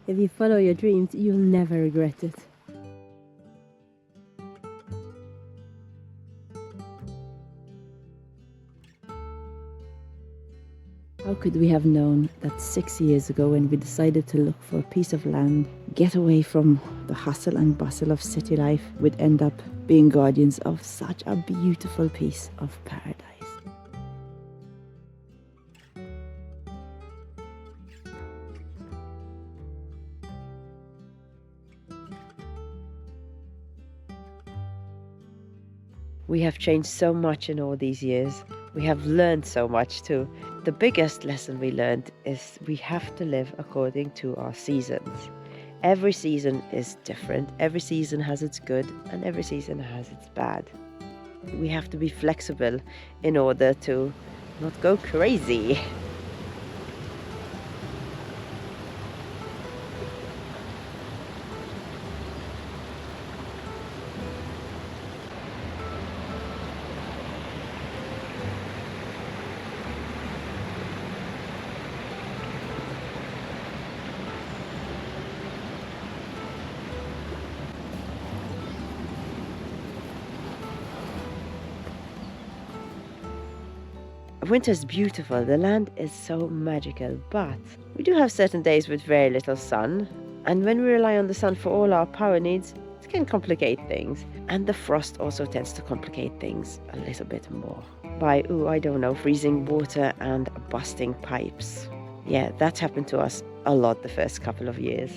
If you follow your dreams, you'll never regret it. How could we have known that 6 years ago, when we decided to look for a piece of land, get away from the hustle and bustle of city life, we'd end up being guardians of such a beautiful piece of paradise? We have changed so much in all these years. We have learned so much too. The biggest lesson we learned is we have to live according to our seasons. Every season is different. Every season has its good and every season has its bad. We have to be flexible in order to not go crazy. Winter's beautiful, the land is so magical, but we do have certain days with very little sun, and when we rely on the sun for all our power needs, it can complicate things. And the frost also tends to complicate things a little bit more by, I don't know, freezing water and busting pipes. Yeah, that happened to us a lot the first couple of years.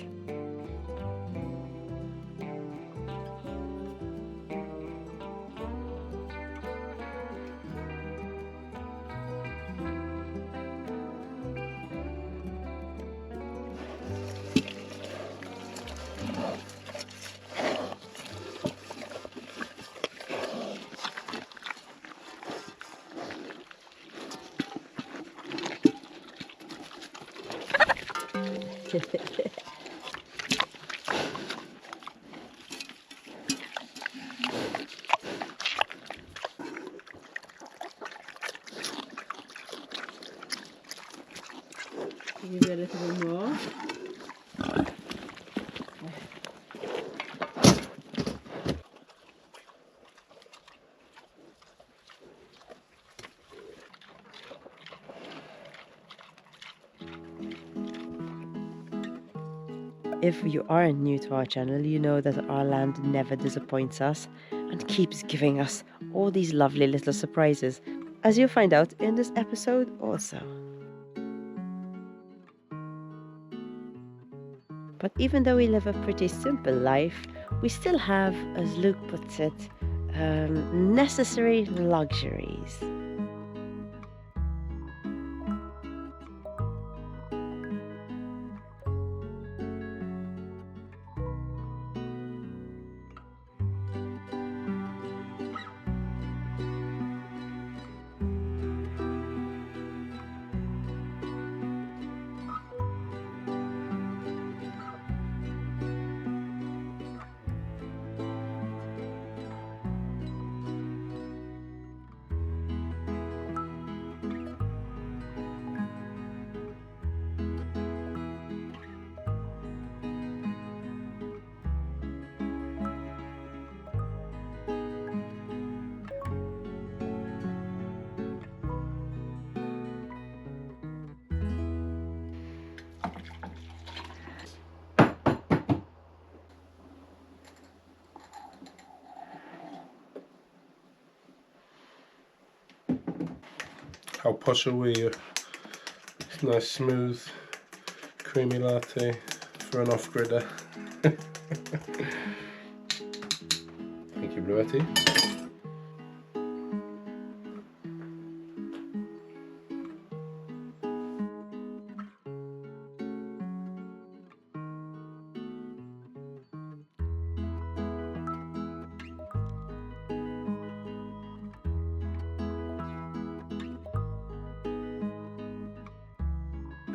Give it a little bit more. If you are new to our channel, you know that our land never disappoints us and keeps giving us all these lovely little surprises, as you'll find out in this episode also. But even though we live a pretty simple life, we still have, as Luke puts it, necessary luxuries. How posh are we? Nice, smooth, creamy latte for an off-gridder. Thank you, Bluetti.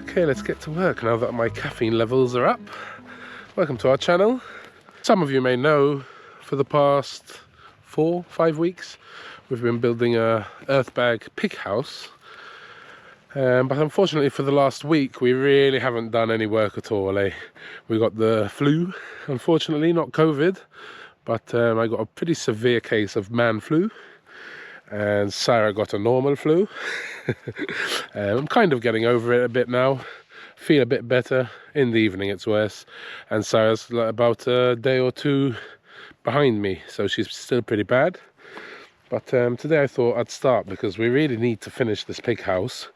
Okay, let's get to work now that my caffeine levels are up. Welcome to our channel. Some of you may know, for the past 4-5 weeks, we've been building a earth bag pig house. But unfortunately for the last week we really haven't done any work at all. We got the flu, unfortunately, not COVID, but I got a pretty severe case of man flu, and Sarah got a normal flu. I'm kind of getting over it a bit now, feel a bit better. In the evening it's worse, and Sarah's about a day or two behind me, so she's still pretty bad. But today I thought I'd start because we really need to finish this pig house,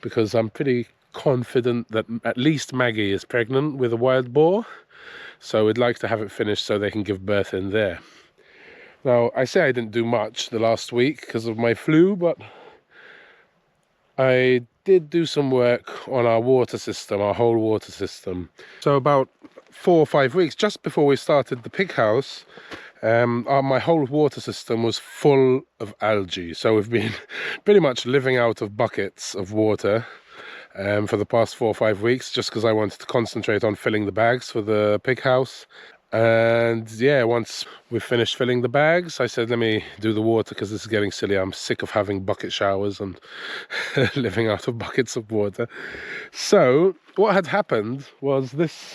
because I'm pretty confident that at least Maggie is pregnant with a wild boar, so we'd like to have it finished so they can give birth in there. Now, I say I didn't do much the last week because of my flu, but I did do some work on our water system, our whole water system. So about 4 or 5 weeks, just before we started the pig house, my whole water system was full of algae. So we've been pretty much living out of buckets of water for the past 4 or 5 weeks, just because I wanted to concentrate on filling the bags for the pig house. And yeah, once we finished filling the bags, I said, let me do the water because this is getting silly. I'm sick of having bucket showers and living out of buckets of water. So what had happened was this.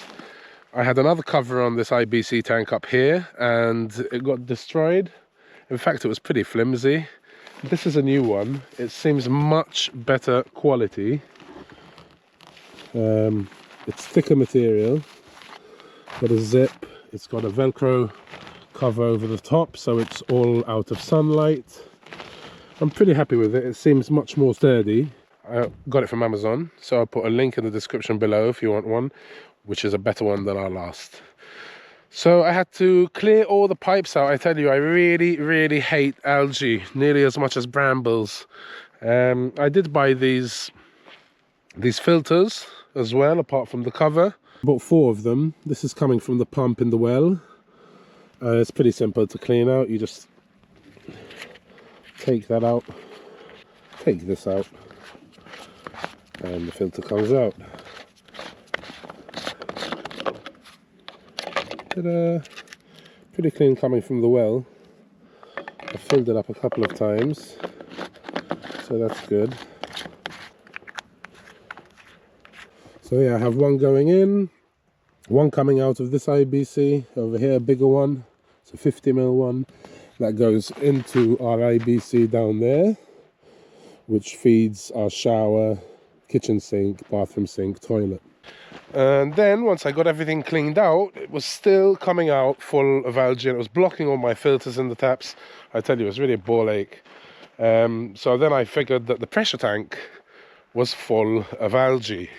I had another cover on this IBC tank up here and it got destroyed. In fact, it was pretty flimsy. This is a new one. It seems much better quality. It's thicker material, got a zip, it's got a Velcro cover over the top, so it's all out of sunlight. I'm pretty happy with it. It seems much more sturdy. I got it from Amazon, so I'll put a link in the description below if you want one, which is a better one than our last. So I had to clear all the pipes out. I tell you, I really hate algae nearly as much as brambles. I did buy these filters as well, apart from the cover. Bought 4 of them. This is coming from the pump in the well. It's pretty simple to clean out. You just take that out, take this out, and the filter comes out. Ta-da! Pretty clean coming from the well. I filled it up a couple of times, so that's good. So yeah, I have one going in, one coming out of this IBC over here, a bigger one. It's a 50mm one that goes into our IBC down there, which feeds our shower, kitchen sink, bathroom sink, toilet. And then once I got everything cleaned out, it was still coming out full of algae and it was blocking all my filters in the taps. I tell you, it was really a ball ache. So then I figured that the pressure tank was full of algae.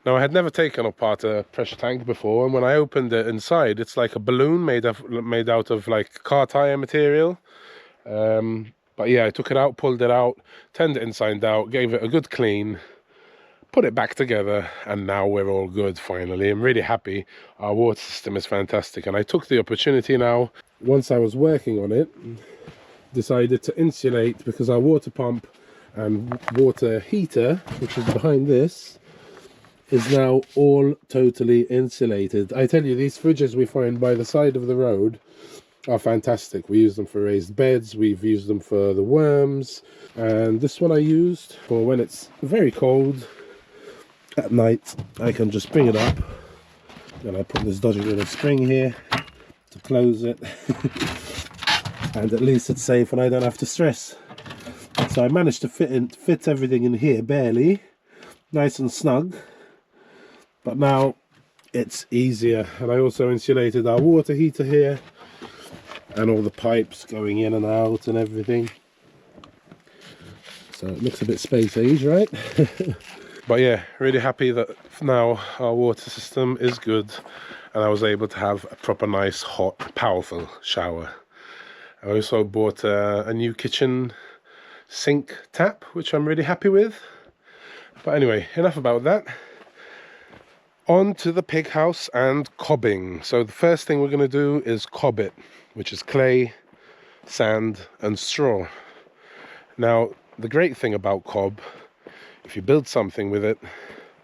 Now, I had never taken apart a pressure tank before, and when I opened it inside, it's like a balloon made out of like car tire material. But yeah, I took it out, pulled it out, turned it inside out, gave it a good clean, put it back together, and now we're all good finally. I'm really happy. Our water system is fantastic, and I took the opportunity now, once I was working on it, decided to insulate, because our water pump and water heater, which is behind this, is now all totally insulated. I tell you, these fridges we find by the side of the road are fantastic. We use them for raised beds, we've used them for the worms, and this one I used for when it's very cold at night. I can just bring it up, and I put this dodgy little spring here to close it, and at least it's safe and I don't have to stress. So I managed to fit everything in here barely, nice and snug, but now it's easier. And I also insulated our water heater here and all the pipes going in and out and everything, so it looks a bit space age, right? But yeah, really happy that now our water system is good and I was able to have a proper nice hot powerful shower. I also bought a new kitchen sink tap, which I'm really happy with. But anyway, enough about that. On to the pig house and cobbing. So the first thing we're going to do is cob it, which is clay, sand and straw. Now, the great thing about cob, if you build something with it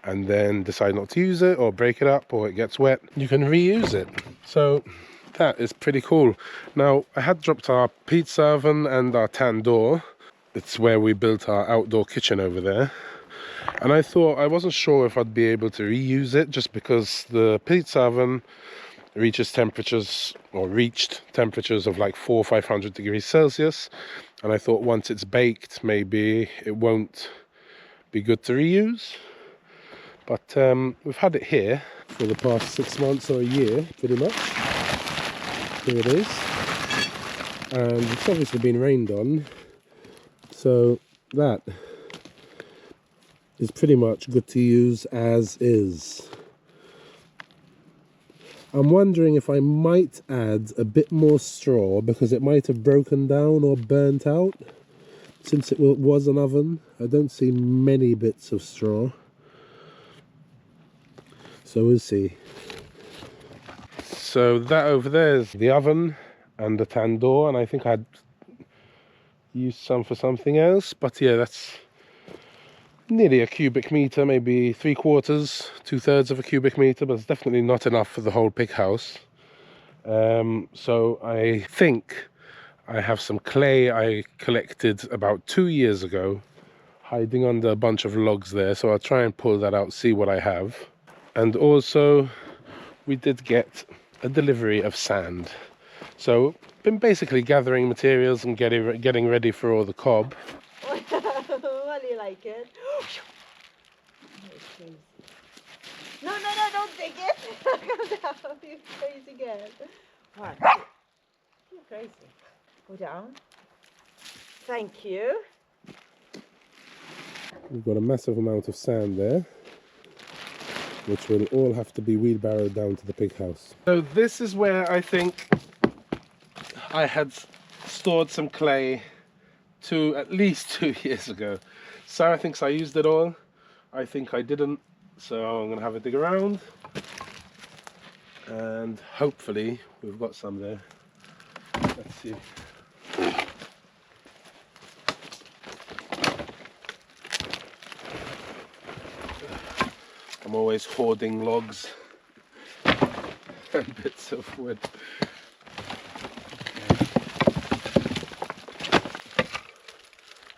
and then decide not to use it or break it up or it gets wet, you can reuse it. So that is pretty cool. Now, I had dropped our pizza oven and our tandoor. It's where we built our outdoor kitchen over there. And I thought, I wasn't sure if I'd be able to reuse it, just because the pizza oven reached temperatures of like 400 or 500 degrees Celsius. And I thought once it's baked, maybe it won't be good to reuse. But we've had it here for the past 6 months or a year, pretty much. Here it is. And it's obviously been rained on, so that is pretty much good to use as is. I'm wondering if I might add a bit more straw, because it might have broken down or burnt out. Since it was an oven, I don't see many bits of straw. So we'll see. So that over there is the oven and the tandoor, and I think I'd used some for something else. But yeah, that's nearly a cubic meter, maybe 3/4, 2/3 of a cubic meter, but it's definitely not enough for the whole pig house. So I think I have some clay I collected about 2 years ago, hiding under a bunch of logs there. So I'll try and pull that out, see what I have. And also, we did get a delivery of sand. So been basically gathering materials and getting ready for all the cob. Well, you like it? No, don't take it. Come down. You're crazy again. What? You're crazy. Go down. Thank you. We've got a massive amount of sand there, which will all have to be wheelbarrowed down to the pig house. So this is where I think I had stored some clay at least 2 years ago. Sarah thinks I used it all. I think I didn't, so I'm gonna have a dig around, and hopefully we've got some there. Let's see. I'm always hoarding logs and bits of wood.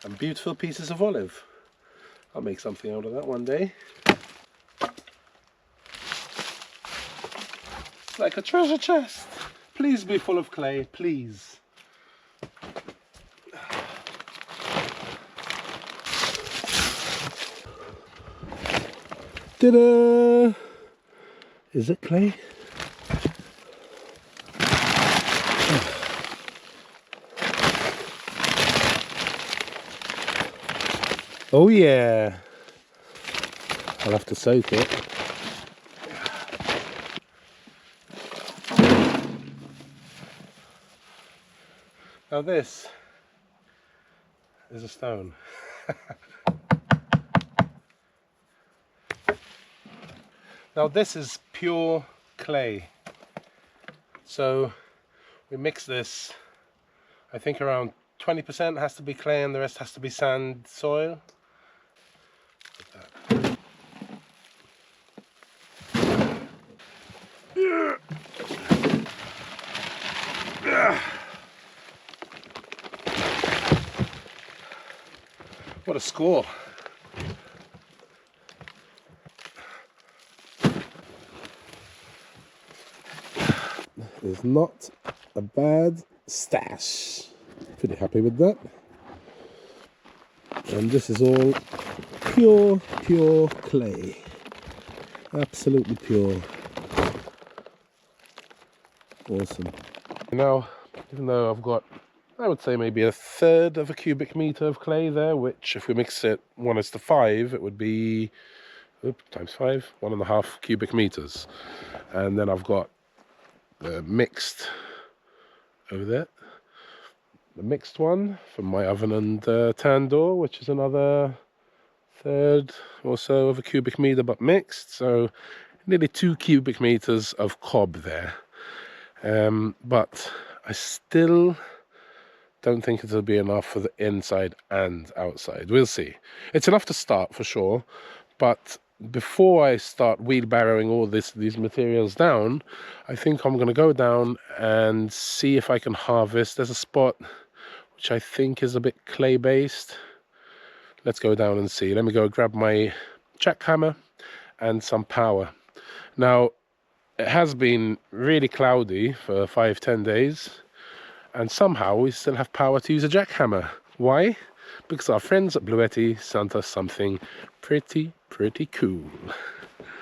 And beautiful pieces of olive. I'll make something out of that one day. It's like a treasure chest. Please be full of clay, please. Ta-da! Is it clay? Oh yeah! I'll have to soak it. Now this is a stone. Now this is pure clay. So we mix this, I think around 20% has to be clay and the rest has to be sand soil. What a score. Is not a bad stash. Pretty happy with that. And this is all pure clay. Absolutely pure. Awesome. Now, even though I've got, I would say maybe 1/3 of a cubic meter of clay there, which if we mix it 1:5, it would be times 5, 1.5 cubic meters. And then I've got the mixed over there, the mixed one from my oven and tandoor, which is another 1/3 or so of a cubic meter, but mixed. So nearly 2 cubic meters of cob there. But I still don't think it'll be enough for the inside and outside. We'll see. It's enough to start for sure, but before I start wheelbarrowing all these materials down, I think I'm going to go down and see if I can harvest. There's a spot which I think is a bit clay based. Let's go down and see. Let me go grab my jackhammer and some power. Now, it has been really cloudy for 5-10 days, and somehow we still have power to use a jackhammer. Why? Because our friends at Bluetti sent us something pretty cool.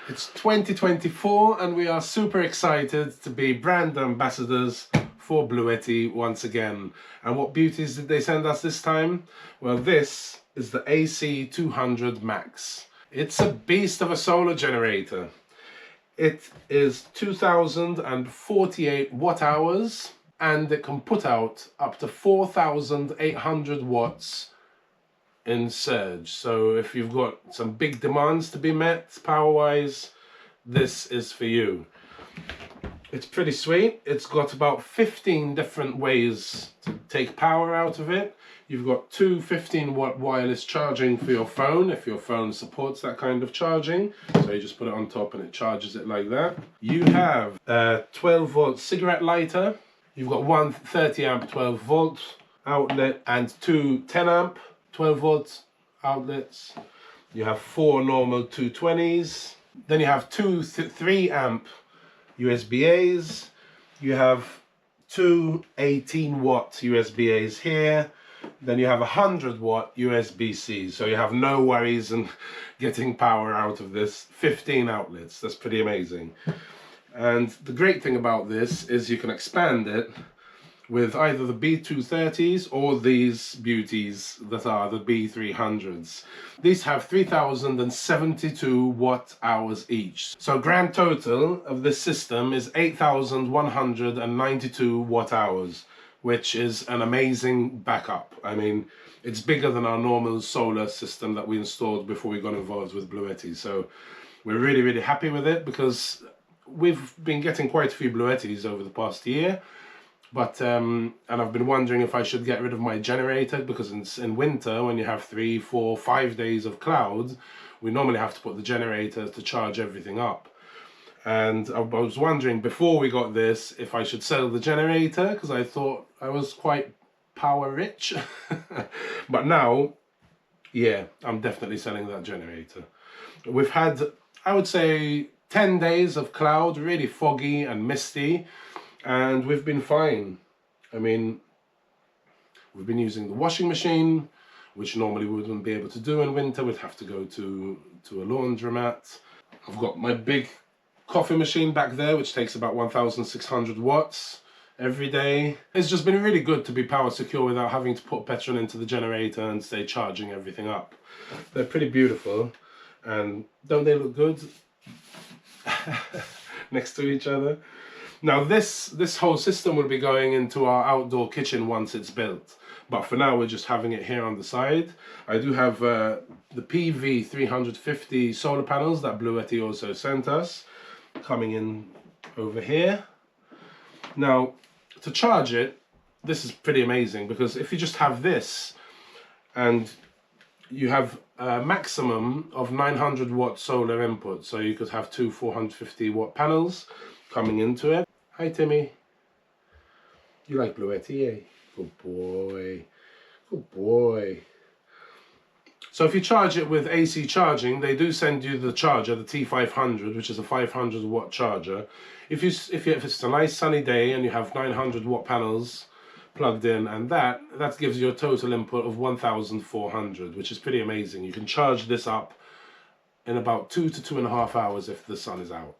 It's 2024 and we are super excited to be brand ambassadors for Bluetti once again. And what beauties did they send us this time? Well, this is the AC200 Max. It's a beast of a solar generator. It is 2048 watt hours and it can put out up to 4,800 watts in surge. So if you've got some big demands to be met power wise, this is for you. It's pretty sweet. It's got about 15 different ways to take power out of it. You've got two 15-watt wireless charging for your phone, if your phone supports that kind of charging. So you just put it on top and it charges it like that. You have a 12-volt cigarette lighter. You've got one 30-amp 12-volt outlet and two 10-amp 12-volt outlets. You have four normal 220s. Then you have two 3-amp USB-As. You have two 18-watt USB-As here. Then you have 100-watt USB-C. So you have no worries in getting power out of this. 15 outlets. That's pretty amazing. And the great thing about this is you can expand it with either the B230s or these beauties that are the B300s. These have 3,072 watt hours each. So grand total of this system is 8,192 watt hours, which is an amazing backup. I mean, it's bigger than our normal solar system that we installed before we got involved with Bluetti. So we're really happy with it because we've been getting quite a few Bluettis over the past year. But and I've been wondering if I should get rid of my generator, because in winter, when you have 3, 4, 5 days of cloud, we normally have to put the generator to charge everything up. And I was wondering before we got this if I should sell the generator, because I thought I was quite power rich. But now, yeah, I'm definitely selling that generator. We've had, I would say, 10 days of cloud, really foggy and misty. And we've been fine. I mean, we've been using the washing machine, which normally we wouldn't be able to do in winter. We'd have to go to a laundromat. I've got my big coffee machine back there, which takes about 1,600 watts every day. It's just been really good to be power secure without having to put petrol into the generator and stay charging everything up. They're pretty beautiful. And don't they look good next to each other? Now this whole system will be going into our outdoor kitchen once it's built, but for now we're just having it here on the side. I do have the PV 350 solar panels that Bluetti also sent us, coming in over here. Now to charge it, this is pretty amazing, because if you just have this and you have a maximum of 900 watt solar input, so you could have two 450 watt panels coming into it. Hi Timmy. You like Bluetti, eh? Good boy. Good boy. So if you charge it with AC charging, they do send you the charger, the T500, which is a 500 watt charger. If it's a nice sunny day and you have 900 watt panels plugged in, and that gives you a total input of 1,400, which is pretty amazing. You can charge this up in about 2 to 2.5 hours if the sun is out.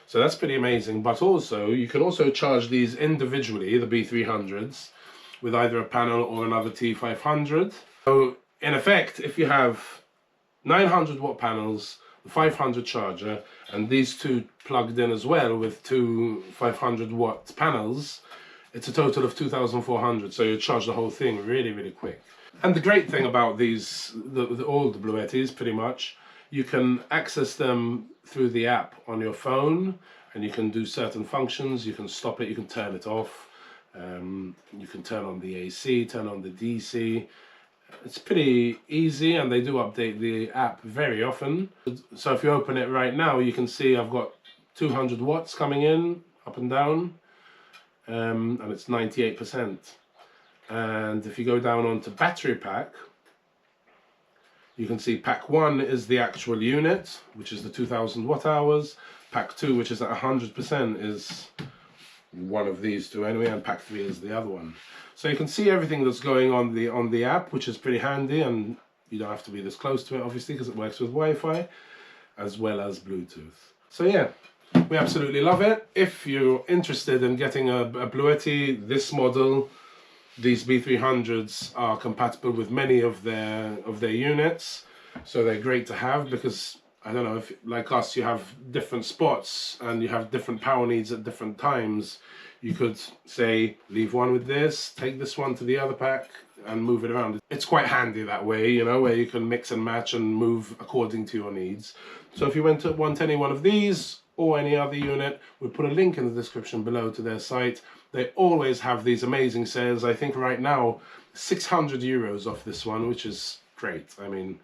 So that's pretty amazing. But also, you can also charge these individually, the B300s, with either a panel or another T500. So in effect, if you have 900 watt panels, the 500 charger, and these two plugged in as well with two 500 watt panels, it's a total of 2,400. So you charge the whole thing really quick. And the great thing about these, all the Bluettis pretty much, you can access them through the app on your phone, and you can do certain functions. You can stop it, you can turn it off, you can turn on the AC, turn on the DC. It's pretty easy, and they do update the app very often. So if you open it right now, you can see I've got 200 watts coming in, up and down, and it's 98%. And if you go down onto battery pack, You can see pack 1 is the actual unit, which is the 2000 watt hours. Pack 2, which is at 100%, is one of these two anyway, and pack 3 is the other one. So you can see everything that's going on the app, which is pretty handy, and you don't have to be this close to it obviously because it works with Wi-Fi as well as Bluetooth. So yeah, we absolutely love it. If you're interested in getting a Bluetti, this model, these B300s are compatible with many of their units, so they're great to have because, I don't know, if like us you have different spots and you have different power needs at different times, you could say leave one with this, take this one to the other pack and move it around. It's quite handy that way, you know, where you can mix and match and move according to your needs. So if you want any one of these or any other unit, we'll put a link in the description below to their site. They always have these amazing sales. I think right now 600 euros off this one, which is great. I mean,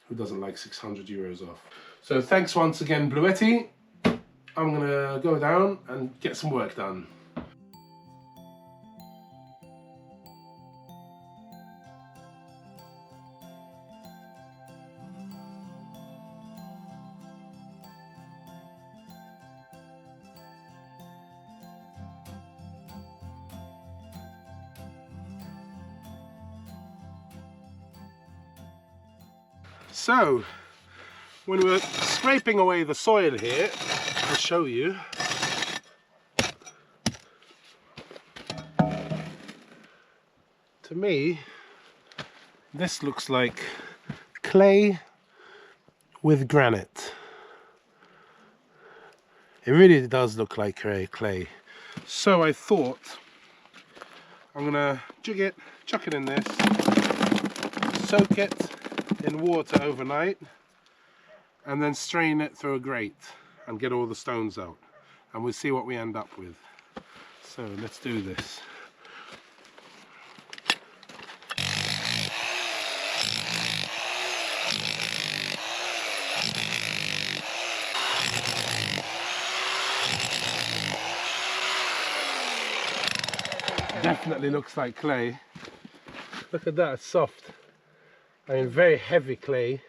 who doesn't like 600 euros off? So thanks once again, Bluetti. I'm gonna go down and get some work done. So, when we're scraping away the soil here, I'll show you. To me, this looks like clay with granite. It really does look like clay. So I thought I'm gonna jig it, chuck it in this, soak it in water overnight, and then strain it through a grate and get all the stones out, and we'll see what we end up with. So let's do this. Definitely looks like clay. Look at that, it's soft. I mean, very heavy clay,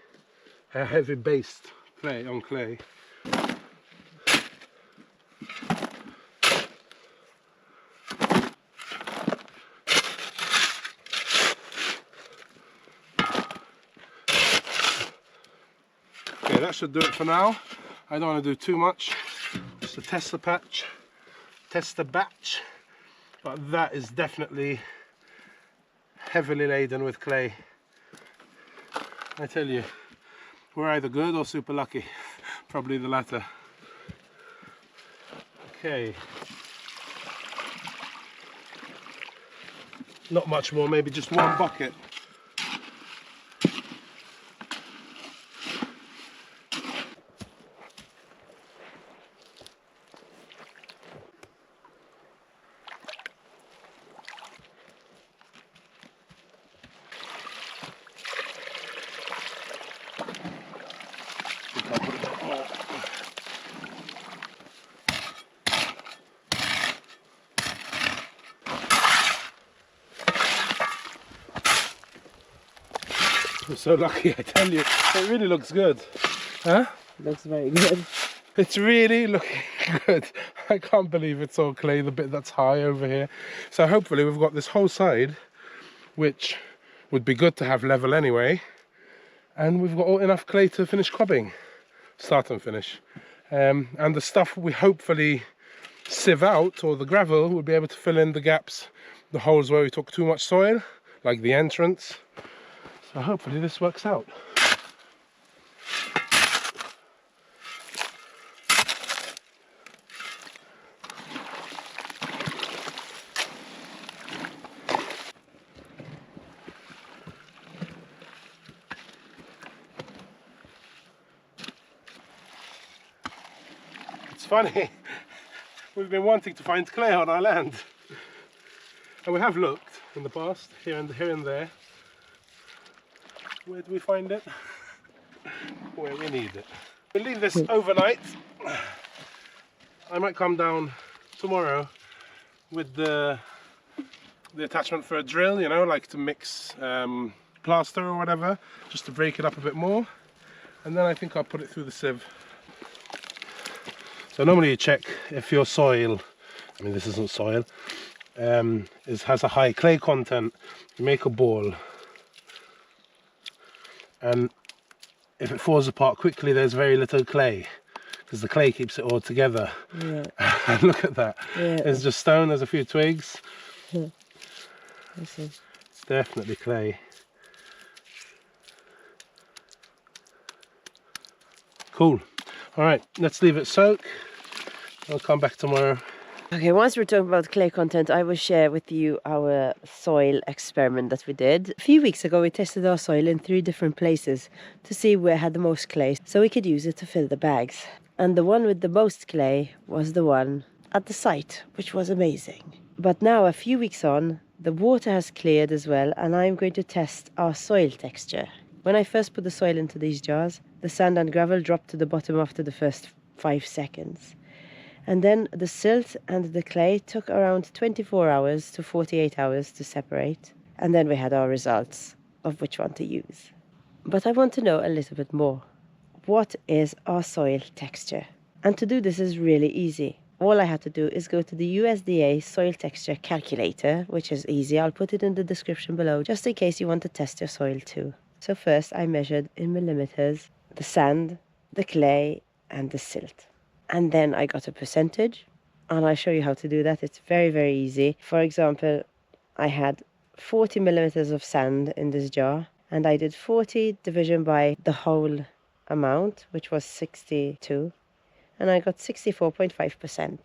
a heavy based clay on clay. Okay, that should do it for now. I don't want to do too much. Just to test the batch. But that is definitely heavily laden with clay. I tell you, we're either good or super lucky. Probably the latter. Okay. Not much more, maybe just one bucket. I'm so lucky, I tell you. It really looks good. Huh? Looks very good. It's really looking good. I can't believe it's all clay, the bit that's high over here. So hopefully we've got this whole side, which would be good to have level anyway. And we've got enough clay to finish cobbing. Start and finish. And the stuff we hopefully sieve out, or the gravel, will be able to fill in the gaps, the holes where we took too much soil, like the entrance. So hopefully this works out. It's funny, we've been wanting to find clay on our land, and we have looked in the past, here and there. Where do we find it? Where we need it. We'll leave this overnight. I might come down tomorrow with the attachment for a drill, you know, like to mix plaster or whatever, just to break it up a bit more. And then I think I'll put it through the sieve. So normally you check if your soil, I mean this isn't soil, has a high clay content. You make a ball, and if it falls apart quickly, there's very little clay, because the clay keeps it all together. Yeah. And look at that. Yeah. It's just stone, there's a few twigs. I see. It's definitely clay. Cool. Alright, let's leave it soak. I'll come back tomorrow. Okay, once we're talking about clay content, I will share with you our soil experiment that we did. A few weeks ago, we tested our soil in 3 different places to see where had the most clay, so we could use it to fill the bags. And the one with the most clay was the one at the site, which was amazing. But now, a few weeks on, the water has cleared as well, and I'm going to test our soil texture. When I first put the soil into these jars, the sand and gravel dropped to the bottom after the first 5 seconds. And then the silt and the clay took around 24 hours to 48 hours to separate. And then we had our results of which one to use. But I want to know a little bit more. What is our soil texture? And to do this is really easy. All I had to do is go to the USDA soil texture calculator, which is easy. I'll put it in the description below, just in case you want to test your soil too. So first I measured in millimeters the sand, the clay, and the silt. And then I got a percentage, and I'll show you how to do that. It's very, very easy. For example, I had 40 millimeters of sand in this jar, and I did 40 division by the whole amount, which was 62, and I got 64.5%.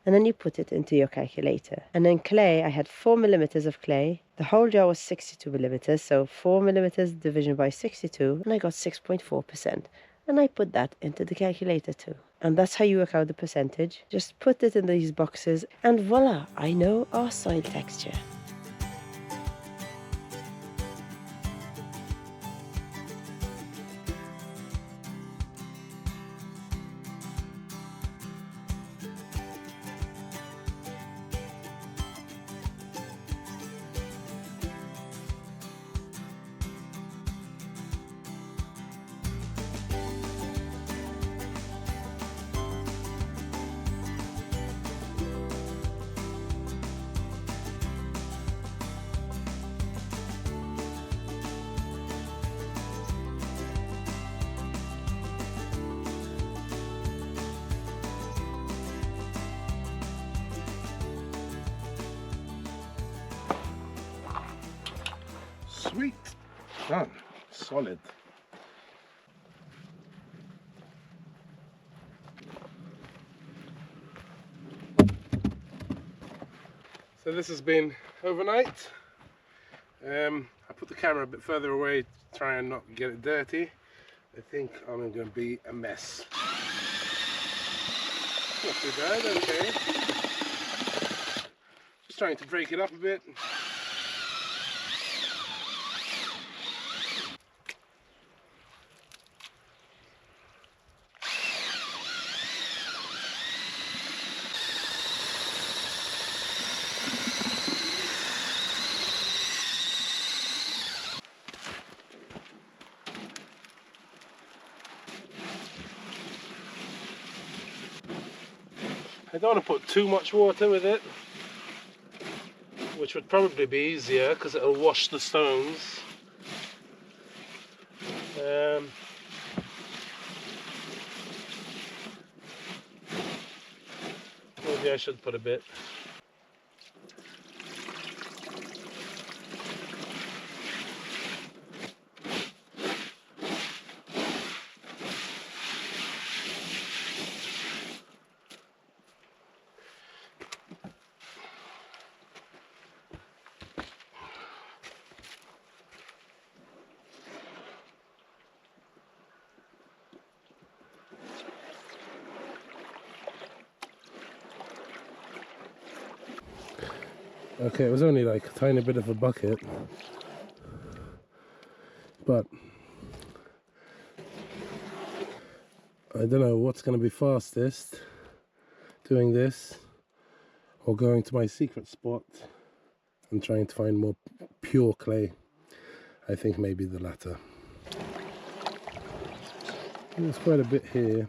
And then you put it into your calculator. And then clay, I had 4 millimeters of clay. The whole jar was 62 millimeters, so 4 millimeters division by 62, and I got 6.4%. And I put that into the calculator too. And that's how you work out the percentage. Just put it in these boxes, and voila, I know our soil texture. Sweet. Done. Solid. So this has been overnight. I put the camera a bit further away to try and not get it dirty. I think I'm going to be a mess. Not too bad, okay. Just trying to break it up a bit. I don't want to put too much water with it, which would probably be easier because it'll wash the stones. Maybe I should put a bit. Okay, it was only like a tiny bit of a bucket, but I don't know what's going to be fastest, doing this or going to my secret spot and trying to find more pure clay. I think maybe the latter. There's quite a bit here.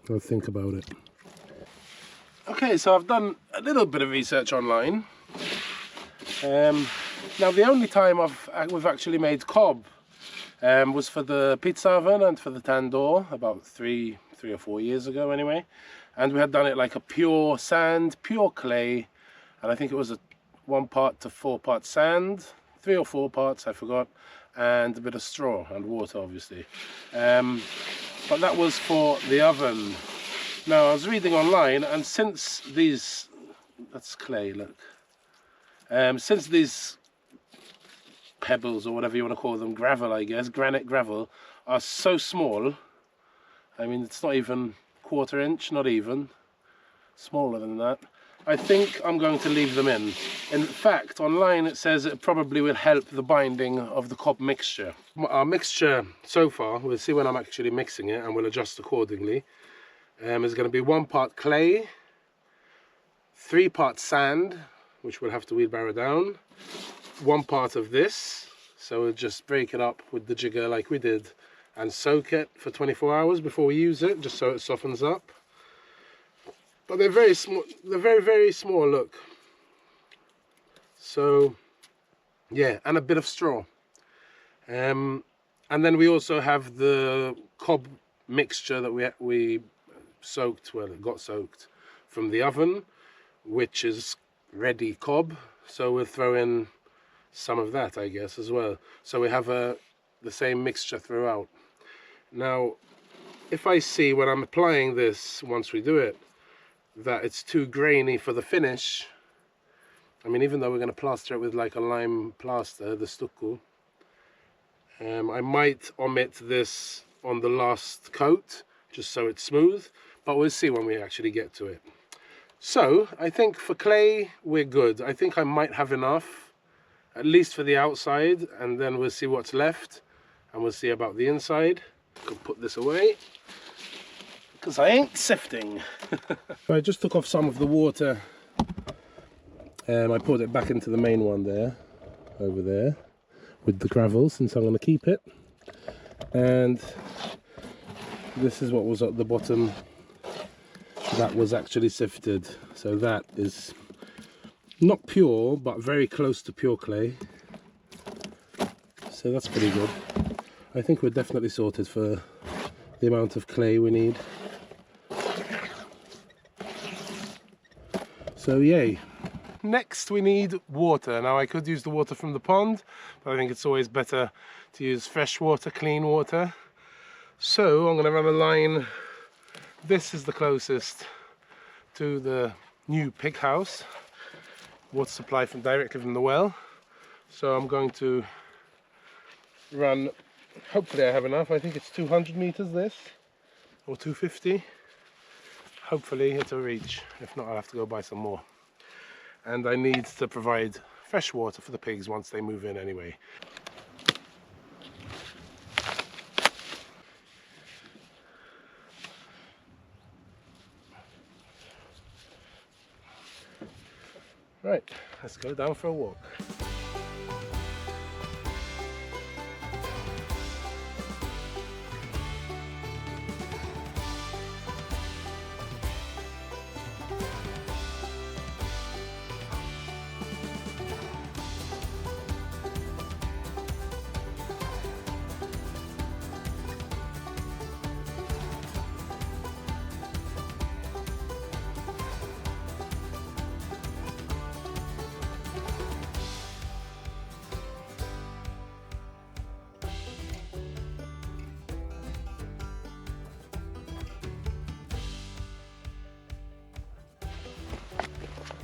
I'll think about it. Okay, so I've done a little bit of research online. Now the only time we've actually made cob was for the pizza oven and for the tandoor about three or 4 years ago anyway, and we had done it like a pure sand, pure clay, and I think it was a 1 part to 4 part sand, 3 or 4 parts, I forgot, and a bit of straw and water obviously, but that was for the oven. Now I was reading online, and since these, that's clay, look, since these pebbles, or whatever you want to call them, gravel I guess, granite gravel, are so small, I mean it's not even 1/4 inch, not even, smaller than that, I think I'm going to leave them in. In fact, online it says it probably will help the binding of the cob mixture. Our mixture so far, we'll see when I'm actually mixing it and we'll adjust accordingly, is going to be 1 part clay, 3 parts sand, which we'll have to wheelbarrow down, 1 part of this, so we'll just break it up with the jigger like we did and soak it for 24 hours before we use it, just so it softens up. But they're very small, they're very small, look. So yeah, and a bit of straw. And then we also have the cob mixture that we soaked, well it got soaked from the oven, which is ready cob, so we'll throw in some of that I guess as well, so we have the same mixture throughout. Now if I see when I'm applying this, once we do it, that it's too grainy for the finish, I mean even though we're going to plaster it with like a lime plaster, the stucco, I might omit this on the last coat just so it's smooth, but we'll see when we actually get to it. So I think for clay we're good. I think I might have enough, at least for the outside, and then we'll see what's left and we'll see about the inside. I can put this away because I ain't sifting. I just took off some of the water and I poured it back into the main one there, over there, with the gravel, since I'm going to keep it. And this is what was at the bottom that was actually sifted, so that is not pure but very close to pure clay, so that's pretty good. I think we're definitely sorted for the amount of clay we need, so yay. Next we need water. Now I could use the water from the pond, but I think it's always better to use fresh water, clean water. So I'm going to run a line. This is the closest to the new pig house, water supply directly from the well, so I'm going to run, hopefully I have enough, I think it's 200 meters this, or 250, hopefully it'll reach, if not I'll have to go buy some more. And I need to provide fresh water for the pigs once they move in anyway. Right, let's go down for a walk.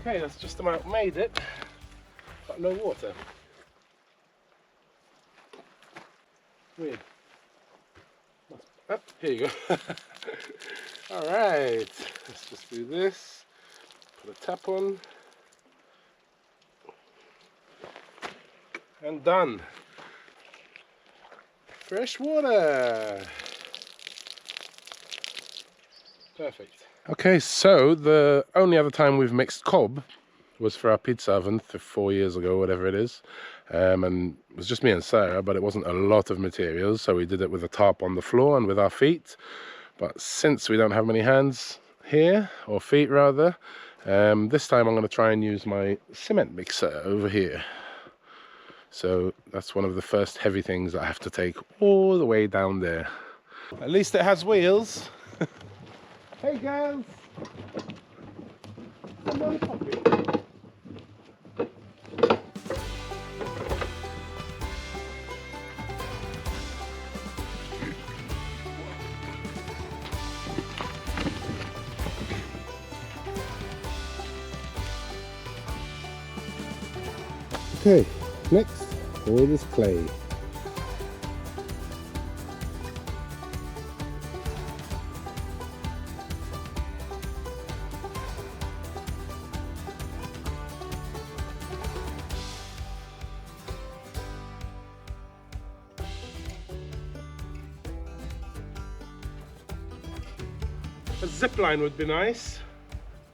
Okay, that's just about made it, but no water. Weird. Oh, here you go. Alright, let's just do this. Put a tap on. And done. Fresh water. Perfect. Okay, so the only other time we've mixed cob was for our pizza oven 4 years ago, whatever it is. And it was just me and Sarah, but it wasn't a lot of materials, so we did it with a tarp on the floor and with our feet. But since we don't have many hands here, or feet rather, this time I'm going to try and use my cement mixer over here. So that's one of the first heavy things that I have to take all the way down there. At least it has wheels. Hey girls! Come on, puppy. Okay, next, all this clay. A zip line would be nice,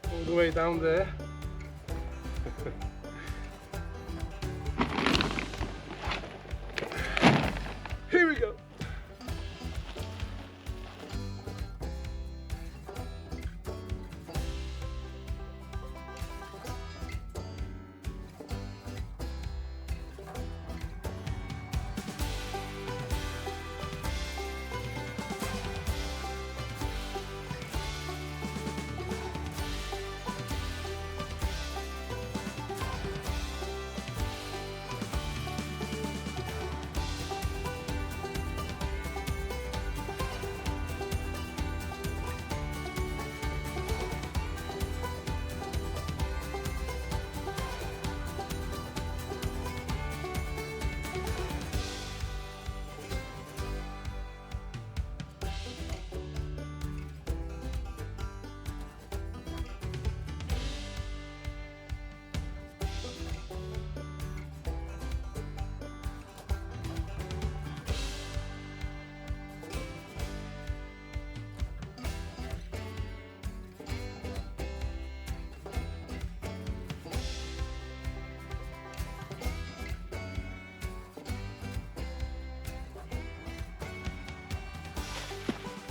all the way down there. Here we go.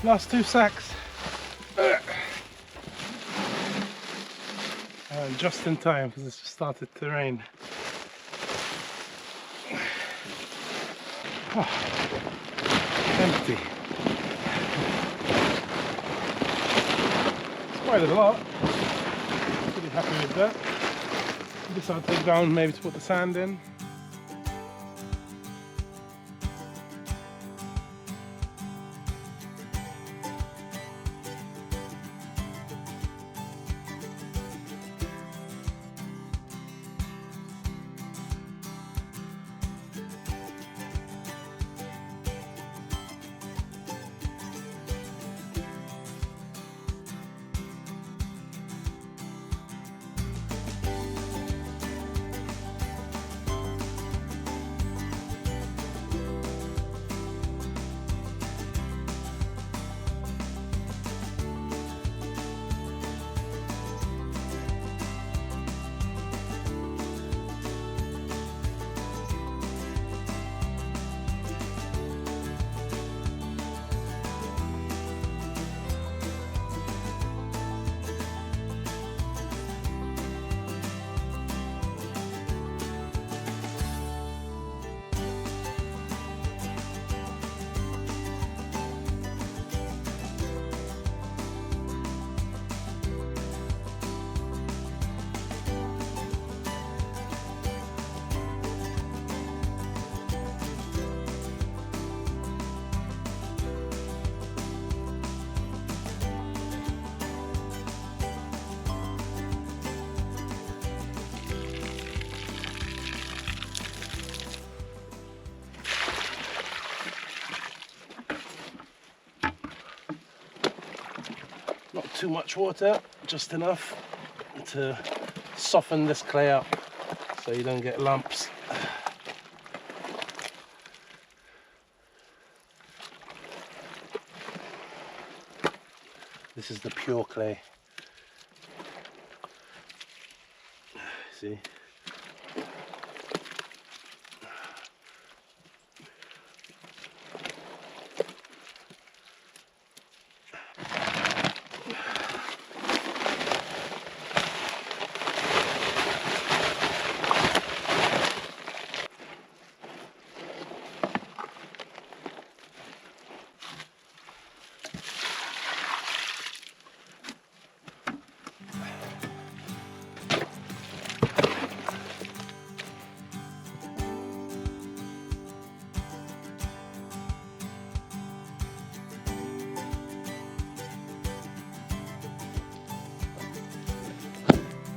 Last 2 sacks. And just in time because it's just started to rain. Oh, empty. It's quite a lot. Pretty happy with that. This I'll take down maybe to put the sand in. Not too much water, just enough to soften this clay up so you don't get lumps. This this is the pure clay. See?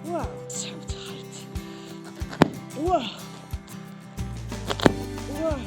Wow, so tight. Whoa. Whoa.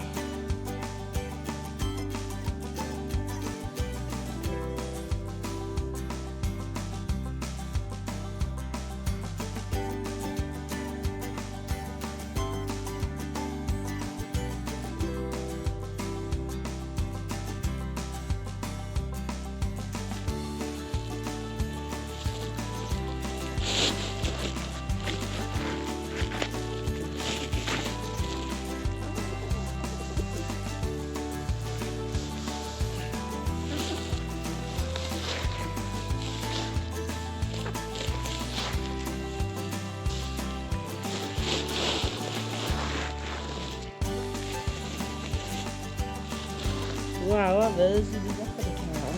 Wow, others, this is definitely cow.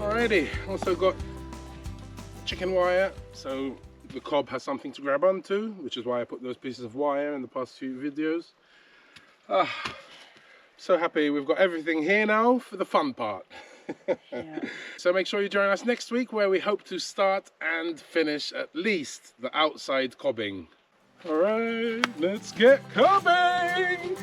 Alrighty, also got chicken wire, so the cob has something to grab onto, which is why I put those pieces of wire in the past few videos. So happy we've got everything here now for the fun part. Yeah. So make sure you join us next week, where we hope to start and finish at least the outside cobbing. Alright, let's get cobbing!